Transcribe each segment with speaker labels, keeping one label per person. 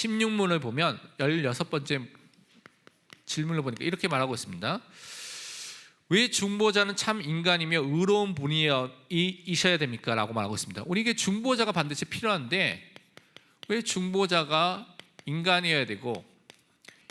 Speaker 1: 16문을 보면 16번째 질문을 보니까 이렇게 말하고 있습니다. 왜 중보자는 참 인간이며 의로운 분이셔야 됩니까? 라고 말하고 있습니다. 우리에게 중보자가 반드시 필요한데 왜 중보자가 인간이어야 되고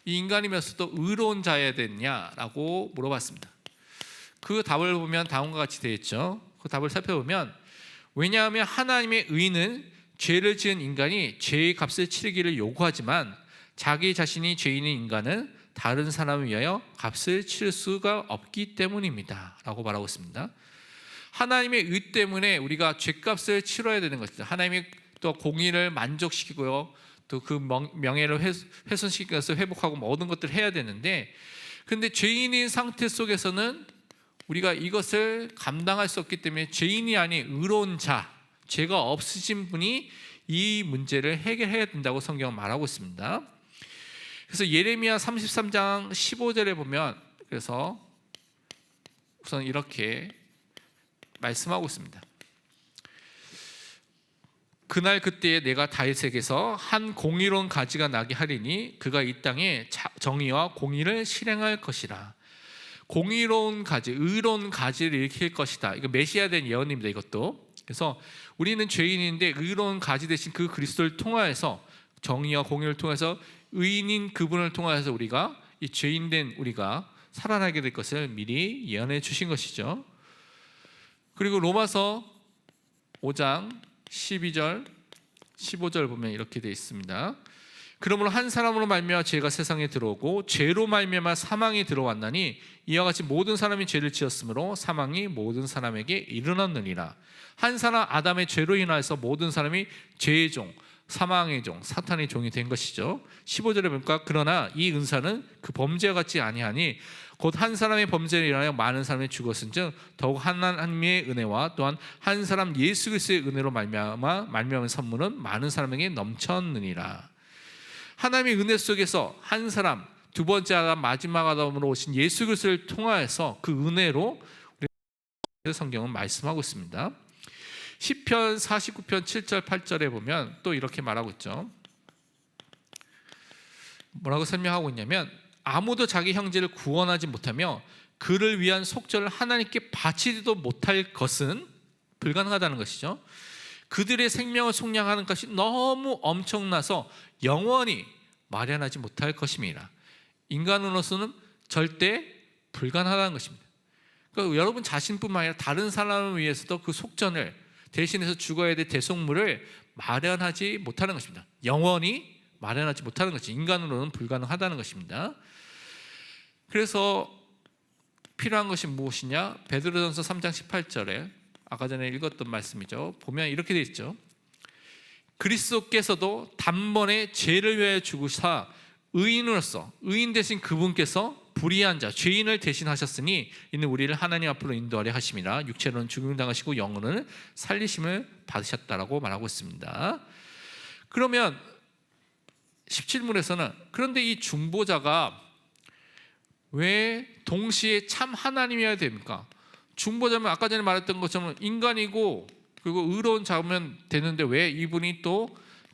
Speaker 1: 이 인간이면서도 의로운 자여야 되느냐라고 물어봤습니다. 그 답을 보면 다음과 같이 되어 있죠. 그 답을 살펴보면 왜냐하면 하나님의 의는 죄를 지은 인간이 죄의 값을 치르기를 요구하지만 자기 자신이 죄인인 인간은 다른 사람을 위하여 값을 치를 수가 없기 때문입니다 라고 말하고 있습니다. 하나님의 의 때문에 우리가 죄값을 치러야 되는 것이죠. 하나님이 또 공의를 만족시키고요, 또 그 명예를 훼손시키기 위해서 회복하고 모든 것들을 해야 되는데, 근데 죄인인 상태 속에서는 우리가 이것을 감당할 수 없기 때문에 죄인이 아닌 의로운 자, 죄가 없으신 분이 이 문제를 해결해야 된다고 성경은 말하고 있습니다. 그래서 예레미야 33장 15절에 보면 그래서 우선 이렇게 말씀하고 있습니다. 그날 그때에 내가 다윗에게서 한 공의로운 가지가 나게 하리니 그가 이 땅에 정의와 공의를 실행할 것이라. 공의로운 가지, 의로운 가지를 일으킬 것이다. 이거 메시아에 대한 예언입니다. 이것도. 그래서 우리는 죄인인데 의로운 가지 대신 그 그리스도를 통하여서 정의와 공의를 통해서 의인인 그분을 통하여서 우리가 이 죄인된 우리가 살아나게 될 것을 미리 예언해 주신 것이죠. 그리고 로마서 5장 12절 15절 보면 이렇게 되어 있습니다. 그러므로 한 사람으로 말미암아 죄가 세상에 들어오고 죄로 말미암아 사망이 들어왔나니 이와 같이 모든 사람이 죄를 지었으므로 사망이 모든 사람에게 이르렀느니라. 한 사람 아담의 죄로 인하여서 모든 사람이 죄의 종, 사망의 종, 사탄의 종이 된 것이죠. 15절에 보니까 그러나 이 은사는 그 범죄와 같지 아니하니 곧 한 사람의 범죄를 인하여 많은 사람이 죽었은즉 더욱 하나님의 은혜와 또한 한 사람 예수 그리스도의 은혜로 말미암은 선물은 많은 사람에게 넘쳤느니라. 하나님의 은혜 속에서 한 사람, 두 번째 아담, 마지막 아담으로 오신 예수 그리스도를 통하여서 그 은혜로 우리 성경은 말씀하고 있습니다. 시편 49편 7절 8절에 보면 또 이렇게 말하고 있죠. 뭐라고 설명하고 있냐면 아무도 자기 형제를 구원하지 못하며 그를 위한 속죄를 하나님께 바치지도 못할 것은 불가능하다는 것이죠. 그들의 생명을 속량하는 것이 너무 엄청나서 영원히 마련하지 못할 것임이라. 인간으로서는 절대 불가능하다는 것입니다. 그러니까 여러분 자신뿐만 아니라 다른 사람을 위해서도 그 속전을 대신해서 죽어야 될 대속물을 마련하지 못하는 것입니다. 영원히 마련하지 못하는 것이 인간으로는 불가능하다는 것입니다. 그래서 필요한 것이 무엇이냐? 베드로전서 3장 18절에 아까 전에 읽었던 말씀이죠. 보면 이렇게 되어 있죠. 그리스도께서도 단번에 죄를 위하여 죽으사 의인으로서 의인 되신 그분께서 불의한 자 죄인을 대신하셨으니 이는 우리를 하나님 앞으로 인도하려 하심이라. 육체로는 죽임당하시고 영으로는 살리심을 받으셨다라고 말하고 있습니다. 그러면 17문에서는 그런데 이 중보자가 왜 동시에 참 하나님이어야 됩니까? 중보자면 아까 전에 말했던 것처럼 인간이고 그리고 의로운 자면 되는데 왜 이분이 또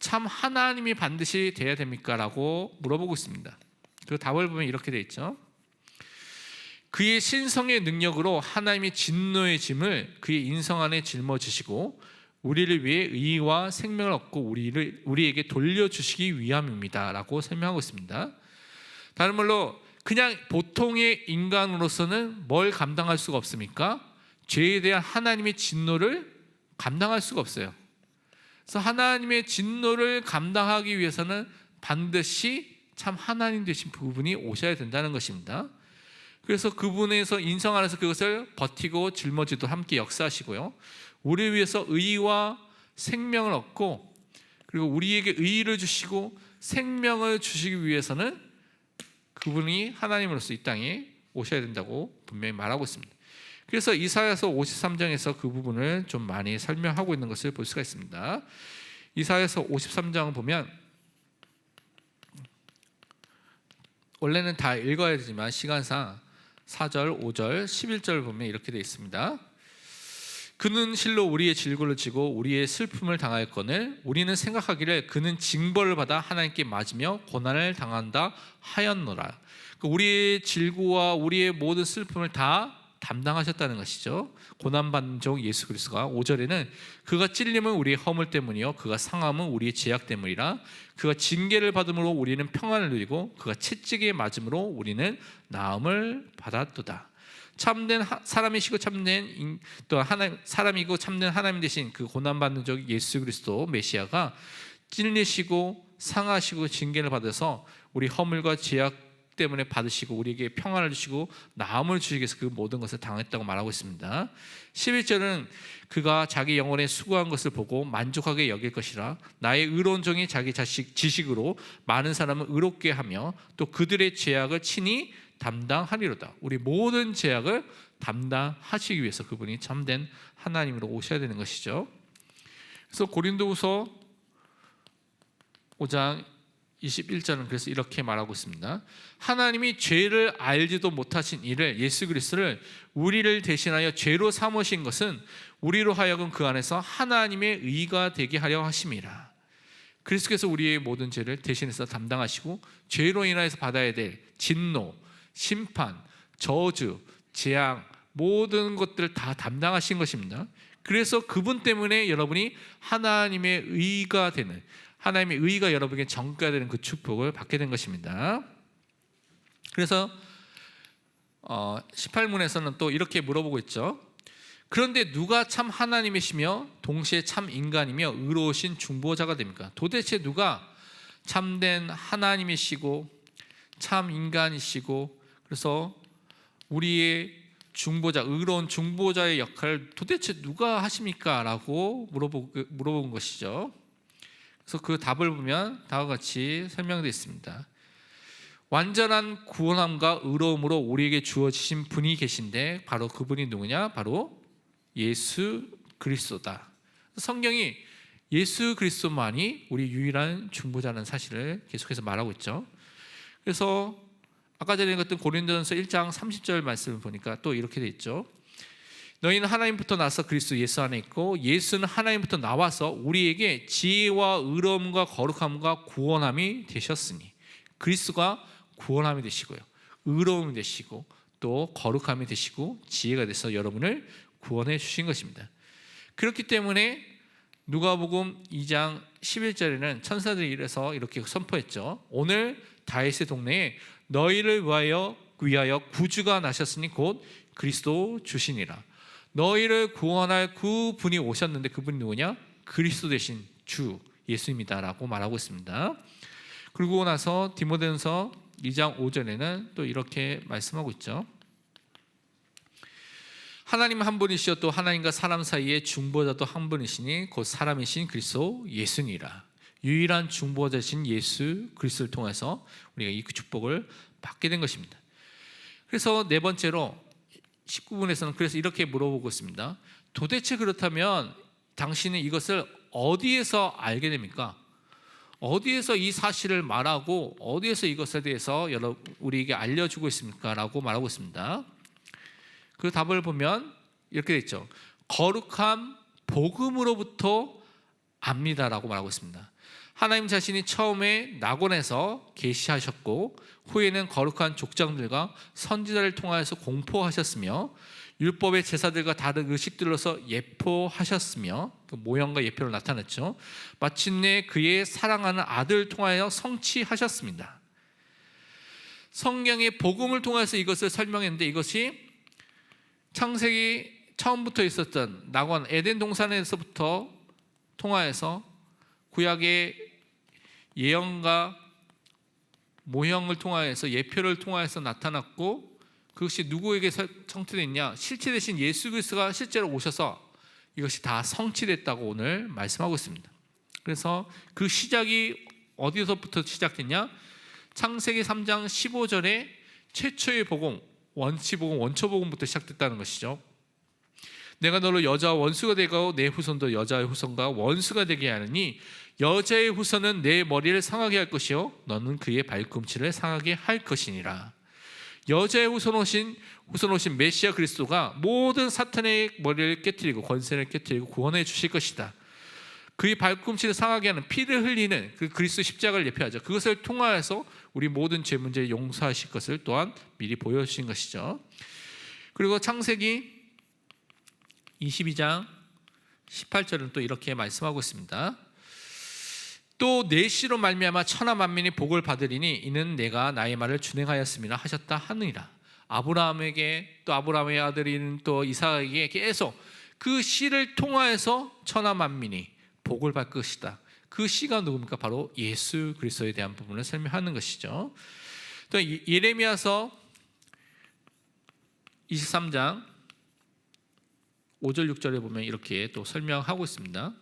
Speaker 1: 참 하나님이 반드시 돼야 됩니까? 라고 물어보고 있습니다. 그 답을 보면 이렇게 돼 있죠. 그의 신성의 능력으로 하나님의 진노의 짐을 그의 인성 안에 짊어지시고 우리를 위해 의와 생명을 얻고 우리에게 돌려주시기 위함입니다 라고 설명하고 있습니다. 다른 말로 그냥 보통의 인간으로서는 뭘 감당할 수가 없습니까? 죄에 대한 하나님의 진노를 감당할 수가 없어요. 그래서 하나님의 진노를 감당하기 위해서는 반드시 참 하나님 되신 부분이 오셔야 된다는 것입니다. 그래서 그분에서 인성 안에서 그것을 버티고 짊어지도 함께 역사하시고요, 우리를 위해서 의와 생명을 얻고 그리고 우리에게 의를 주시고 생명을 주시기 위해서는 그분이 하나님으로서 이 땅에 오셔야 된다고 분명히 말하고 있습니다. 그래서 이사야서 53장에서 그 부분을 좀 많이 설명하고 있는 것을 볼 수가 있습니다. 이사야서 53장을 보면 원래는 다 읽어야 되지만 시간상 4절, 5절, 11절 보면 이렇게 되어 있습니다. 그는 실로 우리의 질고를 지고 우리의 슬픔을 당하였거늘 우리는 생각하기를 그는 징벌을 받아 하나님께 맞으며 고난을 당한다 하였노라. 우리의 질고와 우리의 모든 슬픔을 다 담당하셨다는 것이죠. 고난받는 종 예수 그리스도가 5절에는 그가 찔림은 우리의 허물 때문이요 그가 상함은 우리의 죄악 때문이라. 그가 징계를 받음으로 우리는 평안을 누리고 그가 채찍에 맞음으로 우리는 나음을 받았도다. 참된 사람이시고 참된 또 하나님 사람이고 참된 하나님 되신 그 고난받는 종 예수 그리스도 메시아가 찔리시고 상하시고 징계를 받아서 우리 허물과 죄악 때문에 받으시고 우리에게 평안을 주시고 나음을 주시기 위해서 그 모든 것을 당했다고 말하고 있습니다. 11절은 그가 자기 영혼에 수고한 것을 보고 만족하게 여길 것이라. 나의 의로운 종이 자기 지식으로 많은 사람을 의롭게 하며 또 그들의 죄악을 친히 담당하리로다. 우리 모든 죄악을 담당하시기 위해서 그분이 참된 하나님으로 오셔야 되는 것이죠. 그래서 고린도후서 5장 21절은 그래서 이렇게 말하고 있습니다. 하나님이 죄를 알지도 못하신 이를 예수 그리스도를 우리를 대신하여 죄로 삼으신 것은 우리로 하여금 그 안에서 하나님의 의가 되게 하려 하심이라. 그리스도께서 우리의 모든 죄를 대신해서 담당하시고 죄로 인하여서 받아야 될 진노, 심판, 저주, 재앙 모든 것들을 다 담당하신 것입니다. 그래서 그분 때문에 여러분이 하나님의 의가 되는, 하나님의 의가 여러분에게 전가되는 그 축복을 받게 된 것입니다. 그래서 18문에서는 또 이렇게 물어보고 있죠. 그런데 누가 참 하나님이시며 동시에 참 인간이며 의로우신 중보자가 됩니까? 도대체 누가 참된 하나님이시고 참 인간이시고 그래서 우리의 중보자, 의로운 중보자의 역할을 도대체 누가 하십니까? 라고 물어본 것이죠. 그래서 그 답을 보면 다음과 같이 설명되어 있습니다. 완전한 구원함과 의로움으로 우리에게 주어지신 분이 계신데 바로 그분이 누구냐? 바로 예수 그리스도다. 성경이 예수 그리스도만이 우리 유일한 중보자라는 사실을 계속해서 말하고 있죠. 그래서 아까 전에 읽었던 고린도전서 1장 30절 말씀을 보니까 또 이렇게 돼 있죠. 너희는 하나님부터 나서 그리스도 예수 안에 있고 예수는 하나님부터 나와서 우리에게 지혜와 의로움과 거룩함과 구원함이 되셨으니 그리스도가 구원함이 되시고요 의로움이 되시고 또 거룩함이 되시고 지혜가 돼서 여러분을 구원해 주신 것입니다. 그렇기 때문에 누가복음 2장 11절에는 천사들이 이래서 이렇게 선포했죠. 오늘 다윗의 동네에 너희를 위하여 구주가 나셨으니 곧 그리스도 주시니라. 너희를 구원할 그 분이 오셨는데 그분이 누구냐? 그리스도 되신 주 예수입니다라고 말하고 있습니다. 그리고 나서 디모데전서 2장 5절에는 또 이렇게 말씀하고 있죠. 하나님 한 분이시여 또 하나님과 사람 사이의 중보자도 한 분이시니 곧 사람이신 그리스도 예수니라. 유일한 중보자신 예수 그리스도를 통해서 우리가 이 축복을 받게 된 것입니다. 그래서 네 번째로 19분에서는 그래서 이렇게 물어보고 있습니다. 도대체 그렇다면 당신은 이것을 어디에서 알게 됩니까? 어디에서 이 사실을 말하고 어디에서 이것에 대해서 우리에게 알려주고 있습니까? 라고 말하고 있습니다. 그 답을 보면 이렇게 되어 있죠. 거룩한 복음으로부터 압니다라고 말하고 있습니다. 하나님 자신이 처음에 낙원에서 계시하셨고 후에는 거룩한 족장들과 선지자를 통하여서 공포하셨으며 율법의 제사들과 다른 의식들로서 예포하셨으며 그 모형과 예표로 나타났죠. 마침내 그의 사랑하는 아들을 통하여 성취하셨습니다. 성경의 복음을 통해서 이것을 설명했는데 이것이 창세기 처음부터 있었던 낙원 에덴 동산에서부터 통하여서 구약의 예언과 모형을 통하여서 예표를 통하여서 나타났고 그것이 누구에게 성취됐냐? 실체 되신 예수 그리스도가 실제로 오셔서 이것이 다 성취됐다고 오늘 말씀하고 있습니다. 그래서 그 시작이 어디서부터 시작됐냐? 창세기 3장 15절에 최초의 복음, 원치복음, 원초복음부터 시작됐다는 것이죠. 내가 너를 여자와 원수가 되고 내 후손도 여자의 후손과 원수가 되게 하느니 여자의 후손은 내 머리를 상하게 할 것이요 너는 그의 발꿈치를 상하게 할 것이니라. 여자의 후손오신 메시아 그리스도가 모든 사탄의 머리를 깨뜨리고 권세를 깨뜨리고 구원해 주실 것이다. 그의 발꿈치를 상하게 하는 피를 흘리는 그 그리스도 십자가를 예표하죠. 그것을 통하여서 우리 모든 죄 문제를 용서하실 것을 또한 미리 보여주신 것이죠. 그리고 창세기 22장 18절은 또 이렇게 말씀하고 있습니다. 또 내 씨로 말미암아 천하 만민이 복을 받으리니 이는 내가 나의 말을 준행하였음이라 하셨다 하느니라. 아브라함에게 또 아브라함의 아들인 또 이삭에게 계속 그 씨를 통하여서 천하 만민이 복을 받을 것이다. 그 씨가 누굽니까? 바로 예수 그리스도에 대한 부분을 설명하는 것이죠. 또 예레미야서 23장 5절 6절에 보면 이렇게 또 설명하고 있습니다.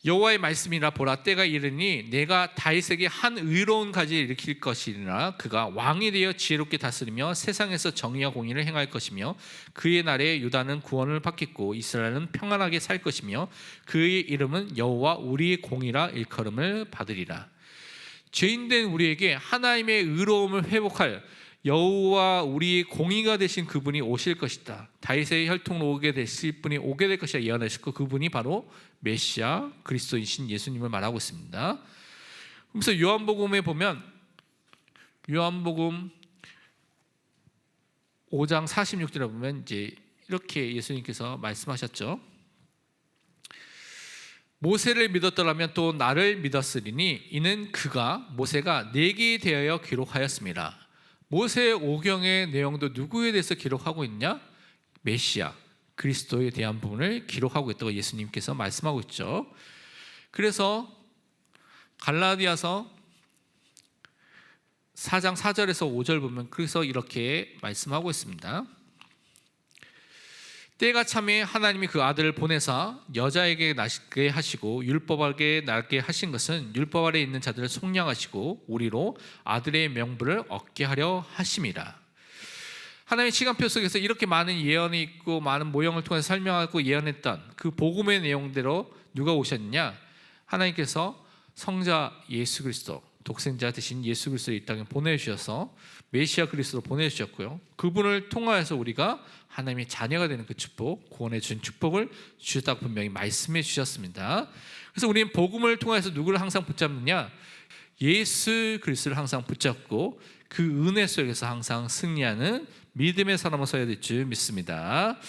Speaker 1: 여호와의 말씀이라 보라 때가 이르니 내가 다윗에게 한 의로운 가지를 일으킬 것이니라. 그가 왕이 되어 지혜롭게 다스리며 세상에서 정의와 공의를 행할 것이며 그의 날에 유다는 구원을 받겠고 이스라엘은 평안하게 살 것이며 그의 이름은 여호와 우리의 공의라 일컬음을 받으리라. 죄인된 우리에게 하나님의 의로움을 회복할 여호와 우리의 공의가 되신 그분이 오실 것이다. 다윗의 혈통으로 오게 되실 분이 오게 될 것이라 예언하셨고 그분이 바로 메시아 그리스도이신 예수님을 말하고 있습니다. 그래서 요한복음에 보면 요한복음 5장 46절에 보면 이제 이렇게 예수님께서 말씀하셨죠. 모세를 믿었더라면 또 나를 믿었으리니 이는 그가 모세가 내게 대하여 기록하였습니다. 모세의 오경의 내용도 누구에 대해서 기록하고 있냐? 메시아 그리스도에 대한 부분을 기록하고 있다고 예수님께서 말씀하고 있죠. 그래서 갈라디아서 4장 4절에서 5절 보면 그래서 이렇게 말씀하고 있습니다. 때가 참에 하나님이 그 아들을 보내사 여자에게 나게 하시고 율법에게 나게 하신 것은 율법 아래 있는 자들을 속량하시고 우리로 아들의 명분을 얻게 하려 하심이라. 하나님의 시간표 속에서 이렇게 많은 예언이 있고 많은 모형을 통해서 설명하고 예언했던 그 복음의 내용대로 누가 오셨느냐? 하나님께서 성자 예수 그리스도 독생자 되신 예수 그리스도를 이 땅에 보내주셔서 메시아 그리스도로 보내주셨고요. 그분을 통하여서 우리가 하나님의 자녀가 되는 그 축복, 구원해 준 축복을 주셨다고 분명히 말씀해 주셨습니다. 그래서 우리는 복음을 통해서 누구를 항상 붙잡느냐? 예수 그리스도를 항상 붙잡고 그 은혜 속에서 항상 승리하는 믿음의 사람으로 서야 될 줄 믿습니다.